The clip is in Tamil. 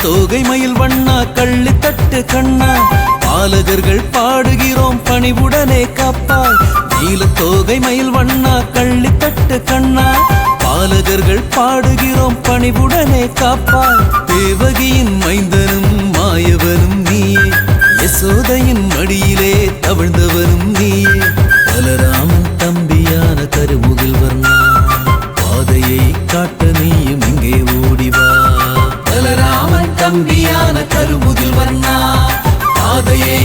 தோகை மயில் வண்ணா கள்ளி தட்டு கண்ணா பாலகர்கள் பாடுகிறோம் பணிவுடனே காப்பாய் நீல தோகை மயில் வண்ணா கள்ளி தட்டு கண்ணா பாலகர்கள் பாடுகிறோம் பணிவுடனே காப்பாய் தேவகியின் மைந்தனும் மாயவனும் நீயே யசோதையின் மடியிலே தவழ்ந்தவனும் நீயே பலராமன் தம்பியான கருமுகில் வர்ணா பாதையை காட்ட நீயும் இங்கே ஓடிவா பலராமன் தம்பியான கருமுகில் வர்ணா பாதையை